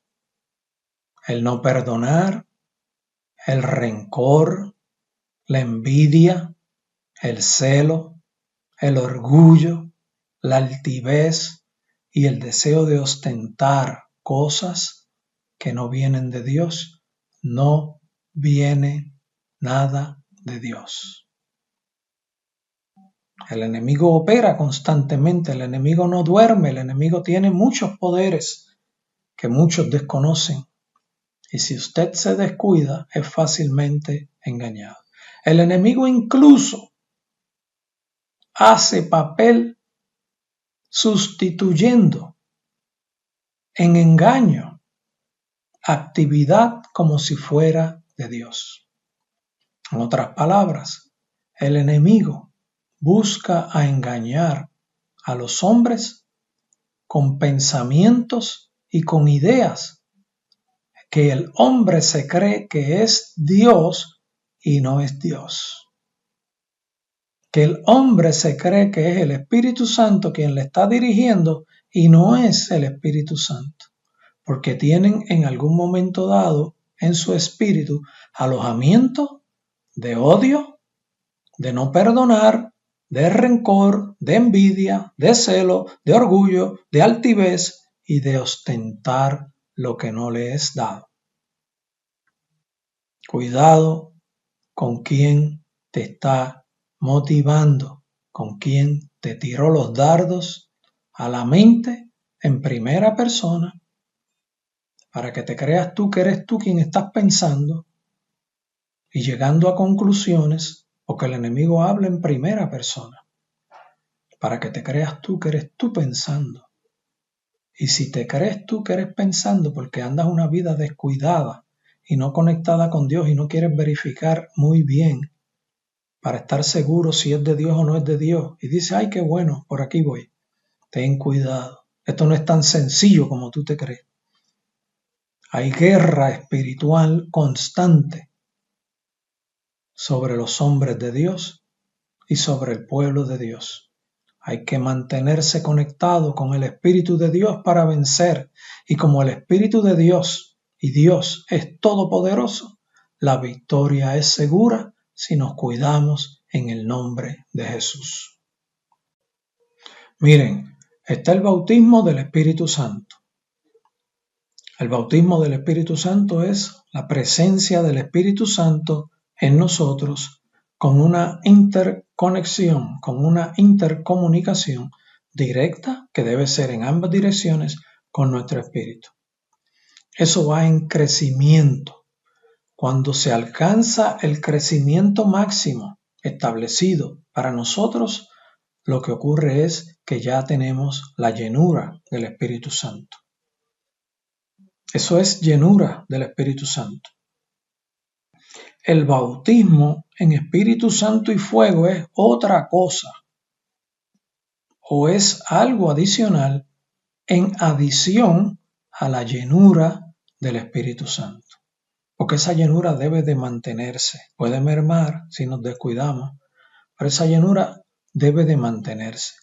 [SPEAKER 1] el no perdonar, el rencor, la envidia, el celo, el orgullo, la altivez y el deseo de ostentar cosas que no vienen de Dios, no viene nada de Dios. El enemigo opera constantemente, el enemigo no duerme, el enemigo tiene muchos poderes que muchos desconocen. Y si usted se descuida, es fácilmente engañado. El enemigo incluso hace papel sustituyendo en engaño actividad como si fuera de Dios. En otras palabras, el enemigo busca a engañar a los hombres con pensamientos y con ideas que el hombre se cree que es Dios y no es Dios. Que el hombre se cree que es el Espíritu Santo quien le está dirigiendo y no es el Espíritu Santo, porque tienen en algún momento dado en su espíritu alojamiento de odio, de no perdonar, de rencor, de envidia, de celo, de orgullo, de altivez y de ostentar lo que no le es dado. Cuidado con quién te está motivando, con quién te tiró los dardos a la mente en primera persona para que te creas tú que eres tú quien estás pensando y llegando a conclusiones, o que el enemigo hable en primera persona para que te creas tú que eres tú pensando. Y si te crees tú que eres pensando porque andas una vida descuidada y no conectada con Dios y no quieres verificar muy bien para estar seguro si es de Dios o no es de Dios, y dices, ay, qué bueno, por aquí voy. Ten cuidado. Esto no es tan sencillo como tú te crees. Hay guerra espiritual constante sobre los hombres de Dios y sobre el pueblo de Dios. Hay que mantenerse conectado con el Espíritu de Dios para vencer. Y como el Espíritu de Dios y Dios es todopoderoso, la victoria es segura si nos cuidamos en el nombre de Jesús. Miren, está el bautismo del Espíritu Santo. El bautismo del Espíritu Santo es la presencia del Espíritu Santo en nosotros con una interconexión, con una intercomunicación directa que debe ser en ambas direcciones con nuestro espíritu. Eso va en crecimiento. Cuando se alcanza el crecimiento máximo establecido para nosotros, lo que ocurre es que ya tenemos la llenura del Espíritu Santo. Eso es llenura del Espíritu Santo. El bautismo en Espíritu Santo y fuego es otra cosa, o es algo adicional en adición a la llenura del Espíritu Santo. Porque esa llenura debe de mantenerse. Puede mermar si nos descuidamos, pero esa llenura debe de mantenerse.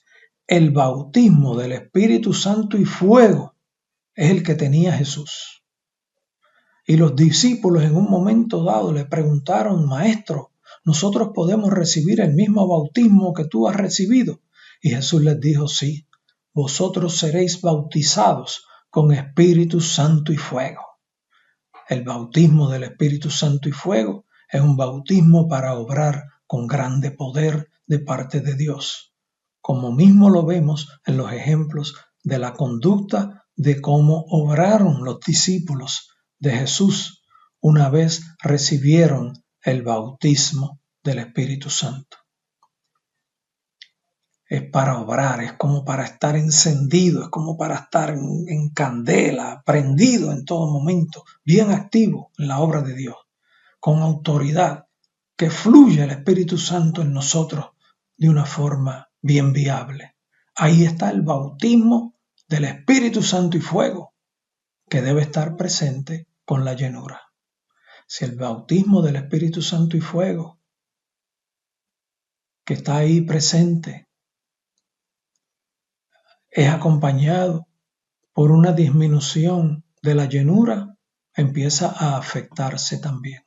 [SPEAKER 1] El bautismo del Espíritu Santo y fuego es el que tenía Jesús. Y los discípulos en un momento dado le preguntaron: Maestro, ¿nosotros podemos recibir el mismo bautismo que tú has recibido? Y Jesús les dijo: sí, vosotros seréis bautizados con Espíritu Santo y fuego. El bautismo del Espíritu Santo y fuego es un bautismo para obrar con grande poder de parte de Dios, como mismo lo vemos en los ejemplos de la conducta de cómo obraron los discípulos de Jesús una vez recibieron el bautismo del Espíritu Santo. Es para obrar, es como para estar encendido, es como para estar en candela, prendido en todo momento, bien activo en la obra de Dios, con autoridad, que fluye el Espíritu Santo en nosotros de una forma bien viable. Ahí está el bautismo del Espíritu Santo y fuego, que debe estar presente con la llenura. Si el bautismo del Espíritu Santo y fuego, que está ahí presente, es acompañado por una disminución de la llenura, empieza a afectarse también.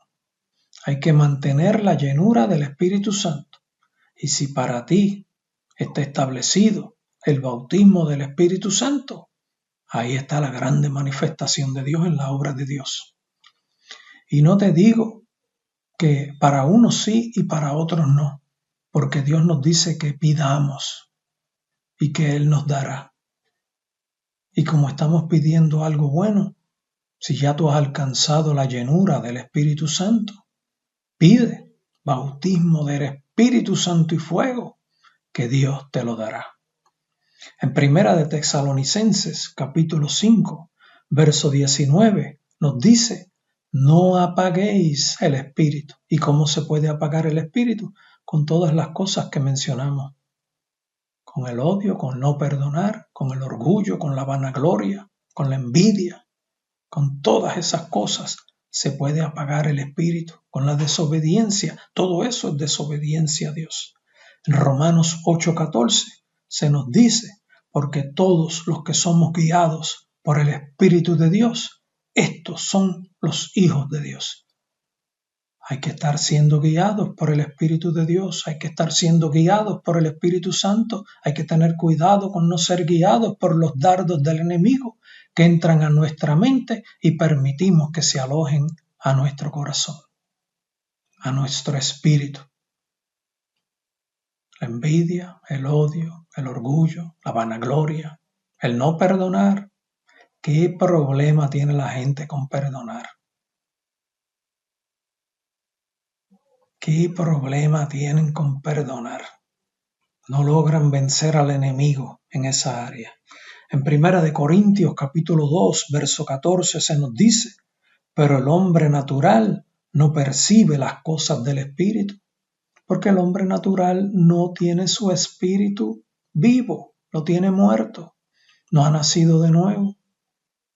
[SPEAKER 1] Hay que mantener la llenura del Espíritu Santo. Y si para ti está establecido el bautismo del Espíritu Santo, ahí está la grande manifestación de Dios en la obra de Dios. Y no te digo que para unos sí y para otros no, porque Dios nos dice que pidamos y que Él nos dará. Y como estamos pidiendo algo bueno, si ya tú has alcanzado la llenura del Espíritu Santo, pide bautismo del Espíritu Santo y fuego, que Dios te lo dará. En Primera de Tesalonicenses, capítulo 5, verso 19, nos dice: no apaguéis el Espíritu. ¿Y cómo se puede apagar el Espíritu? Con todas las cosas que mencionamos. Con el odio, con no perdonar, con el orgullo, con la vanagloria, con la envidia. Con todas esas cosas se puede apagar el Espíritu. Con la desobediencia, todo eso es desobediencia a Dios. En Romanos 8:14 se nos dice: porque todos los que somos guiados por el Espíritu de Dios, estos son los hijos de Dios. Hay que estar siendo guiados por el Espíritu de Dios, hay que estar siendo guiados por el Espíritu Santo, hay que tener cuidado con no ser guiados por los dardos del enemigo que entran a nuestra mente y permitimos que se alojen a nuestro corazón, a nuestro espíritu. La envidia, el odio, el orgullo, la vanagloria, el no perdonar. ¿Qué problema tiene la gente con perdonar? ¿Qué problema tienen con perdonar? No logran vencer al enemigo en esa área. En Primera de Corintios capítulo 2, verso 14 se nos dice: pero el hombre natural no percibe las cosas del Espíritu, porque el hombre natural no tiene su espíritu vivo, lo tiene muerto, no ha nacido de nuevo.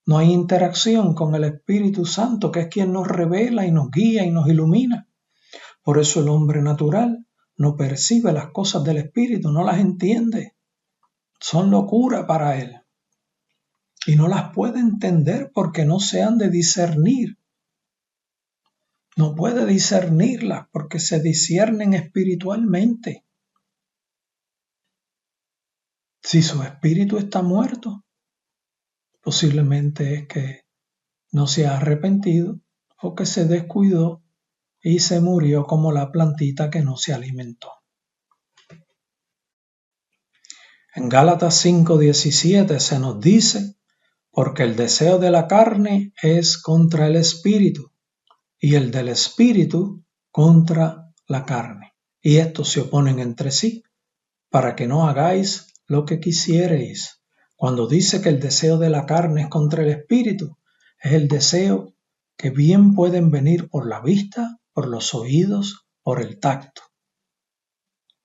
[SPEAKER 1] No hay interacción con el Espíritu Santo, que es quien nos revela y nos guía y nos ilumina. Por eso el hombre natural no percibe las cosas del Espíritu, no las entiende. son locura para él y no las puede entender porque no se han de discernir. No puede discernirlas porque se disciernen espiritualmente. Si su espíritu está muerto, posiblemente es que no se ha arrepentido o que se descuidó y se murió como la plantita que no se alimentó. En Gálatas 5:17 se nos dice: porque el deseo de la carne es contra el espíritu y el del espíritu contra la carne. Y estos se oponen entre sí, para que no hagáis lo que quisiereis. Cuando dice que el deseo de la carne es contra el espíritu, es el deseo que bien pueden venir por la vista, por los oídos, por el tacto.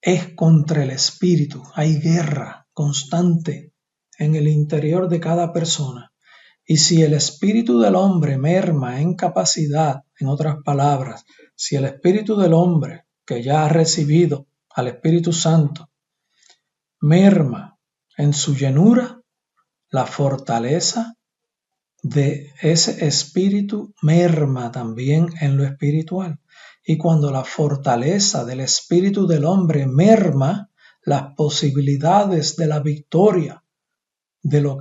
[SPEAKER 1] Es contra el espíritu. Hay guerra constante en el interior de cada persona. Y si el espíritu del hombre merma en capacidad, en otras palabras, si el espíritu del hombre que ya ha recibido al Espíritu Santo merma en su llenura, la fortaleza de ese espíritu merma también en lo espiritual. Y cuando la fortaleza del espíritu del hombre merma, las posibilidades de la victoria de lo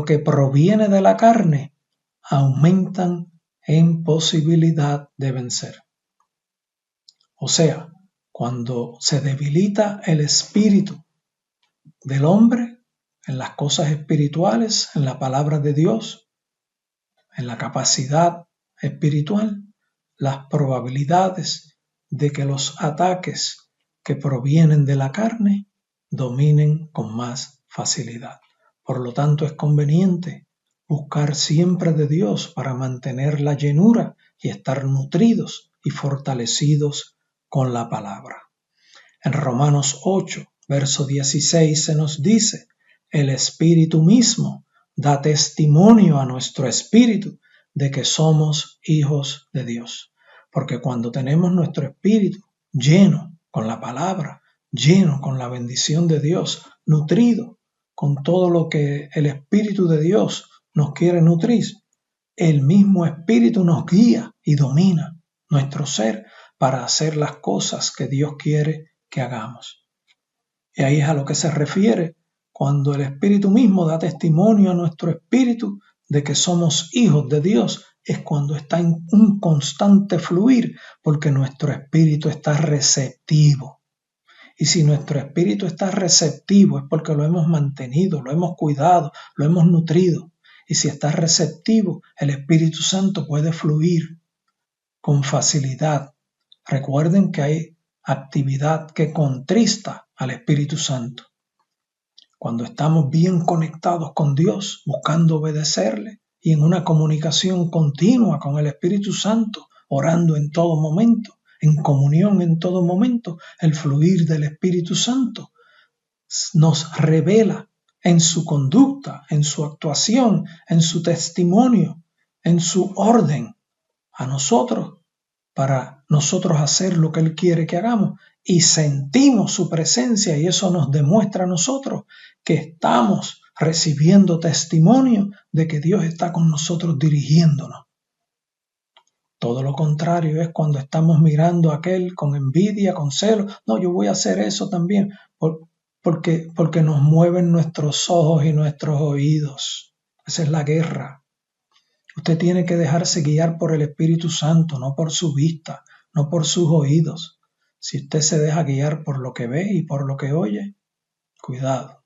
[SPEAKER 1] que proviene de la carne aumentan en posibilidad de vencer. O sea, cuando se debilita el espíritu del hombre en las cosas espirituales, en la palabra de Dios, en la capacidad espiritual, las probabilidades de que los ataques que provienen de la carne dominen con más facilidad. Por lo tanto, es conveniente buscar siempre de Dios para mantener la llenura y estar nutridos y fortalecidos con la palabra. En Romanos 8, verso 16 se nos dice: el Espíritu mismo da testimonio a nuestro espíritu de que somos hijos de Dios. Porque cuando tenemos nuestro espíritu lleno con la palabra, lleno con la bendición de Dios, nutrido con todo lo que el Espíritu de Dios nos quiere nutrir, el mismo Espíritu nos guía y domina nuestro ser para hacer las cosas que Dios quiere que hagamos. Y ahí es a lo que se refiere cuando el Espíritu mismo da testimonio a nuestro espíritu de que somos hijos de Dios. Es cuando está en un constante fluir, porque nuestro espíritu está receptivo. Y si nuestro espíritu está receptivo es porque lo hemos mantenido, lo hemos cuidado, lo hemos nutrido. Y si está receptivo, el Espíritu Santo puede fluir con facilidad. Recuerden que hay actividad que contrista al Espíritu Santo. Cuando estamos bien conectados con Dios, buscando obedecerle y en una comunicación continua con el Espíritu Santo, orando en todo momento, en comunión en todo momento, el fluir del Espíritu Santo nos revela en su conducta, en su actuación, en su testimonio, en su orden a nosotros, para nosotros hacer lo que Él quiere que hagamos, y sentimos su presencia, y eso nos demuestra a nosotros que estamos recibiendo testimonio de que Dios está con nosotros dirigiéndonos. Todo lo contrario es cuando estamos mirando a aquel con envidia, con celo. No, yo voy a hacer eso también, porque nos mueven nuestros ojos y nuestros oídos. Esa es la guerra. Usted tiene que dejarse guiar por el Espíritu Santo, no por su vista, no por sus oídos. Si usted se deja guiar por lo que ve y por lo que oye, cuidado.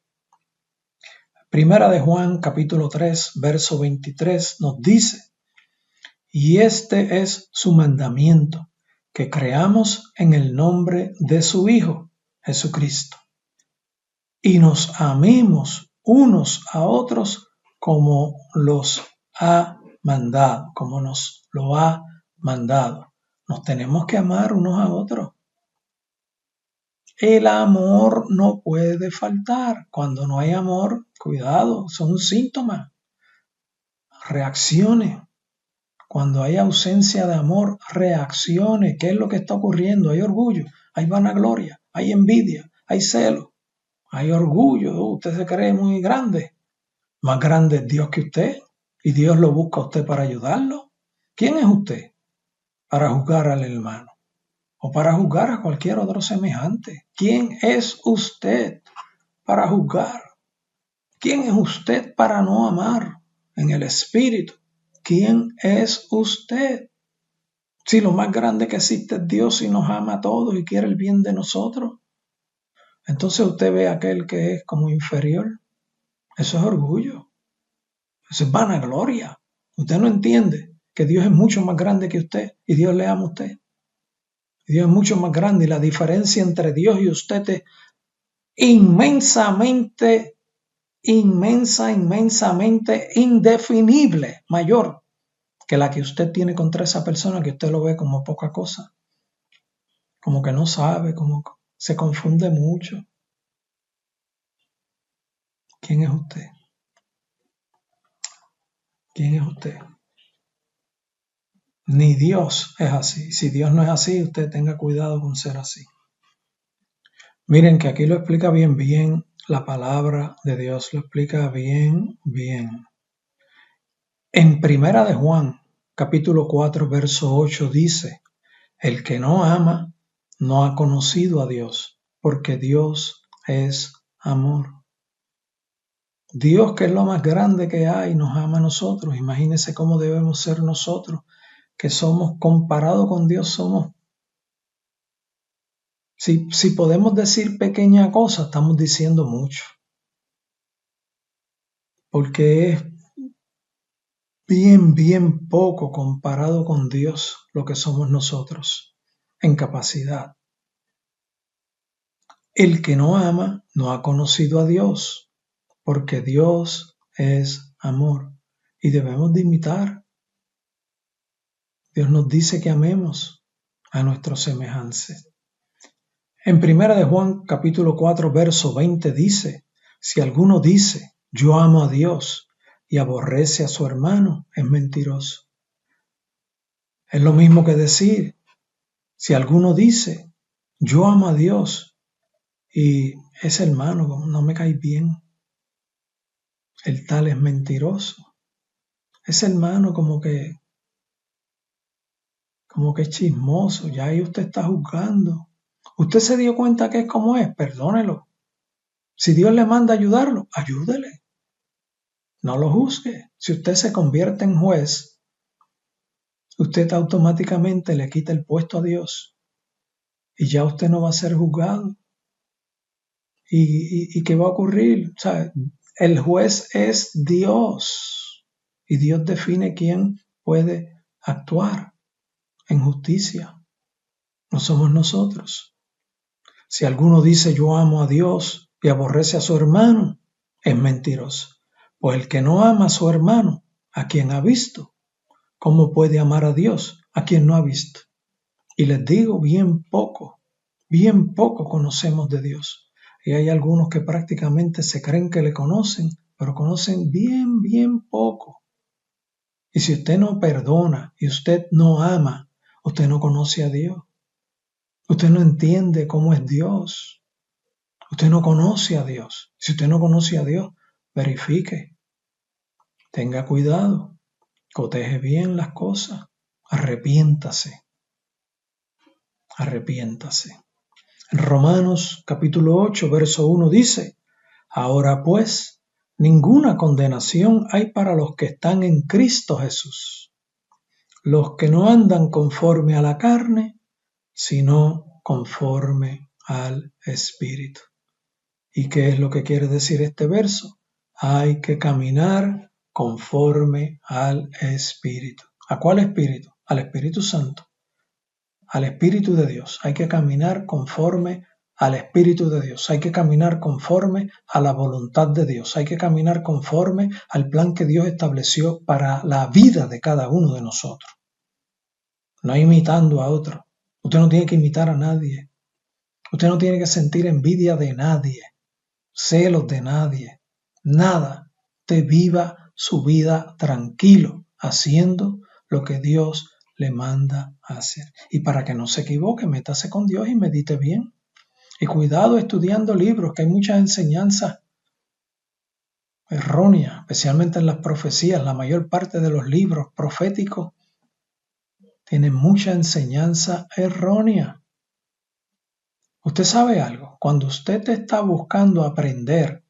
[SPEAKER 1] Primera de Juan, capítulo 3, verso 23, nos dice: y este es su mandamiento, que creamos en el nombre de su Hijo, Jesucristo, y nos amemos unos a otros como los ha mandado, como nos lo ha mandado. Nos tenemos que amar unos a otros. El amor no puede faltar. Cuando no hay amor, cuidado, son síntomas, reacciones. Cuando hay ausencia de amor, reacciones. ¿Qué es lo que está ocurriendo? Hay orgullo, hay vanagloria, hay envidia, hay celo. Hay orgullo, usted se cree muy grande. Más grande es Dios que usted, y Dios lo busca a usted para ayudarlo. ¿Quién es usted para juzgar al hermano o para juzgar a cualquier otro semejante? ¿Quién es usted para juzgar? ¿Quién es usted para no amar en el espíritu? ¿Quién es usted? Si lo más grande que existe es Dios y nos ama a todos y quiere el bien de nosotros, entonces usted ve a aquel que es como inferior. Eso es orgullo. Eso es vanagloria. Usted no entiende que Dios es mucho más grande que usted y Dios le ama a usted. Dios es mucho más grande y la diferencia entre Dios y usted es inmensamente indefinible, mayor que la que usted tiene contra esa persona que usted lo ve como poca cosa, como que no sabe, como que se confunde mucho. ¿Quién es usted? ¿Quién es usted? Ni Dios es así. Si Dios no es así, usted tenga cuidado con ser así. Miren que aquí lo explica bien la palabra de Dios, lo explica bien. En Primera de Juan, capítulo 4, verso 8 dice: el que no ama no ha conocido a Dios, porque Dios es amor. Dios, que es lo más grande que hay, nos ama a nosotros. Imagínense cómo debemos ser nosotros, que somos, comparado con Dios, somos, si podemos decir pequeña cosa, estamos diciendo mucho. Porque es bien poco comparado con Dios lo que somos nosotros en capacidad. El que no ama no ha conocido a Dios, porque Dios es amor y debemos de imitar. Dios nos dice que amemos a nuestros semejantes. En Primera de Juan capítulo 4 verso 20 dice: si alguno dice yo amo a Dios y aborrece a su hermano, es mentiroso. Es lo mismo que decir, si alguno dice yo amo a Dios y ese hermano no me cae bien, el tal es mentiroso. Ese hermano como que es chismoso, ya ahí usted está juzgando. Usted se dio cuenta que es como es, perdónelo. Si Dios le manda ayudarlo, ayúdele. No lo juzgue. Si usted se convierte en juez, usted automáticamente le quita el puesto a Dios y ya usted no va a ser juzgado. ¿Y qué va a ocurrir? O sea, el juez es Dios y Dios define quién puede actuar en justicia. No somos nosotros. Si alguno dice yo amo a Dios y aborrece a su hermano, es mentiroso. Pues el que no ama a su hermano, ¿a quien ha visto? ¿Cómo puede amar a Dios a quien no ha visto? Y les digo, bien poco conocemos de Dios. Y hay algunos que prácticamente se creen que le conocen, pero conocen bien poco. Y si usted no perdona y usted no ama, usted no conoce a Dios. Usted no entiende cómo es Dios. Usted no conoce a Dios. Si usted no conoce a Dios, verifique. Tenga cuidado. Coteje bien las cosas. Arrepiéntase. En Romanos capítulo 8, verso 1 dice: ahora pues, ninguna condenación hay para los que están en Cristo Jesús, los que no andan conforme a la carne, sino conforme al Espíritu. ¿Y qué es lo que quiere decir este verso? Hay que caminar conforme al Espíritu. ¿A cuál Espíritu? Al Espíritu Santo, al Espíritu de Dios. Hay que caminar conforme al Espíritu de Dios. Hay que caminar conforme a la voluntad de Dios. Hay que caminar conforme al plan que Dios estableció para la vida de cada uno de nosotros. No imitando a otro. Usted no tiene que imitar a nadie. Usted no tiene que sentir envidia de nadie, celos de nadie, nada. Usted viva su vida tranquilo, haciendo lo que Dios le manda a hacer. Y para que no se equivoque, métase con Dios y medite bien. Y cuidado estudiando libros, que hay muchas enseñanzas erróneas, especialmente en las profecías. La mayor parte de los libros proféticos tienen mucha enseñanza errónea. Usted sabe algo, cuando usted está buscando aprender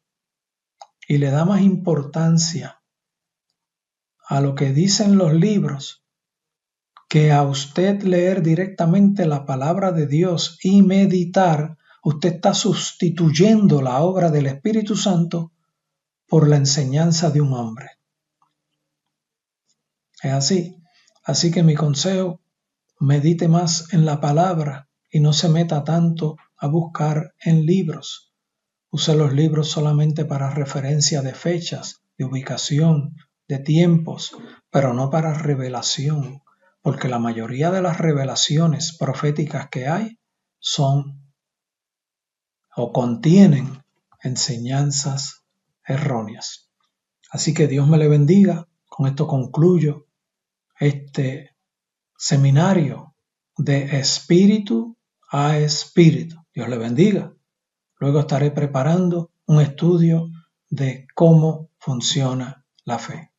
[SPEAKER 1] y le da más importancia a lo que dicen los libros que a usted leer directamente la palabra de Dios y meditar, usted está sustituyendo la obra del Espíritu Santo por la enseñanza de un hombre. Es así. Así que mi consejo, medite más en la palabra y no se meta tanto a buscar en libros. Use los libros solamente para referencia de fechas, de ubicación, de tiempos, pero no para revelación, porque la mayoría de las revelaciones proféticas que hay son o contienen enseñanzas erróneas. Así que Dios me le bendiga. Con esto concluyo este seminario de espíritu a espíritu. Dios le bendiga. Luego estaré preparando un estudio de cómo funciona la fe.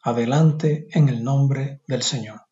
[SPEAKER 1] Adelante en el nombre del Señor.